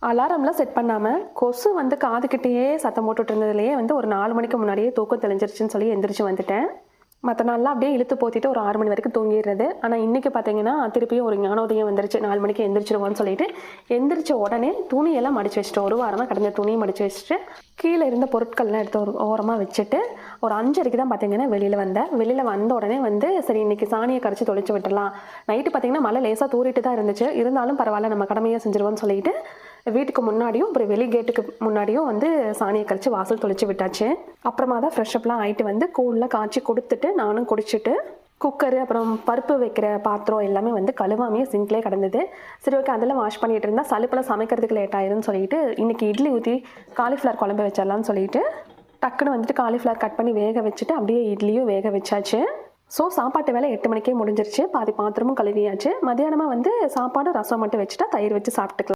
அலாரம்லாம் set பண்ணாமல் கொசு வந்து காதுகிட்டேயே சத்தம் போட்டுட்டு இருந்ததுலேயே வந்து ஒரு 4 மணிக்கு முன்னாடியே தூக்கம் தெளிஞ்சிருச்சுன்னு சொல்லி எந்திரிச்சு வந்துட்டேன். மற்ற நாள்லாம் அப்படியே இழுத்து போத்திட்டு ஒரு 6 மணி வரைக்கும் தூங்கிடுறது. ஆனால் இன்றைக்கி பார்த்தீங்கன்னா திருப்பியும் ஒரு ஞானோதயம் வந்துருச்சு. 4 மணிக்கு எந்திரிச்சிருவோன்னு சொல்லிட்டு எந்திரிச்ச உடனே துணியெல்லாம் மடித்து வச்சுட்டு ஒரு வாரமாக கடந்த துணியை மடித்து வச்சுட்டு கீழே இருந்த பொருட்கள்லாம் எடுத்து ஒரு ஓரமாக வச்சுட்டு ஒரு 5:30க்கு தான் பார்த்தீங்கன்னா வெளியில் வந்தேன். வெளியில் வந்த உடனே வந்து சரி இன்றைக்கி சாணியை கரைச்சி தொளிச்சு விட்டுடலாம். நைட்டு பார்த்தீங்கன்னா மழை லேசாக தூரிட்டு தான் இருந்துச்சு. இருந்தாலும் பரவாயில்ல நம்ம கடமையாக செஞ்சிருவோம்னு சொல்லிட்டு வீட்டுக்கு முன்னாடியும் அப்புறம் வெளி கேட்டுக்கு முன்னாடியும் வந்து சாணியை கரைச்சி வாசல் தொளிச்சு விட்டாச்சு. அப்புறமா தான் ஃப்ரெஷ்அப்லாம் ஆகிட்டு வந்து கூழில் காய்ச்சி கொடுத்துட்டு நானும் குடிச்சிட்டு குக்கரு அப்புறம் பருப்பு வைக்கிற பாத்திரம் எல்லாமே வந்து கழுவாமையே சிங்க்லேயே கிடந்தது. சரி ஓகே அதெல்லாம் வாஷ் பண்ணிகிட்டு இருந்தால் சலுப்பெல்லாம் சமைக்கிறதுக்கு லேட் ஆயிரும்னு சொல்லிட்டு இன்றைக்கி இட்லி ஊற்றி காலிஃப்ளவர் குழம்பு வச்சிடலான்னு சொல்லிட்டு டக்குன்னு வந்துட்டு காலிஃப்ளவர் கட் பண்ணி வேக வச்சுட்டு அப்படியே இட்லியும் வேக வச்சாச்சு. ஸோ சாப்பாட்டு வேலை 8 மணிக்கே முடிஞ்சிருச்சு. பாதி பாத்திரமும் கழுவியாச்சு. மதியானமாக வந்து சாப்பாடு ரசம் மட்டும் வச்சுட்டா தயிர் வச்சு சாப்பிட்டுக்கலாம்.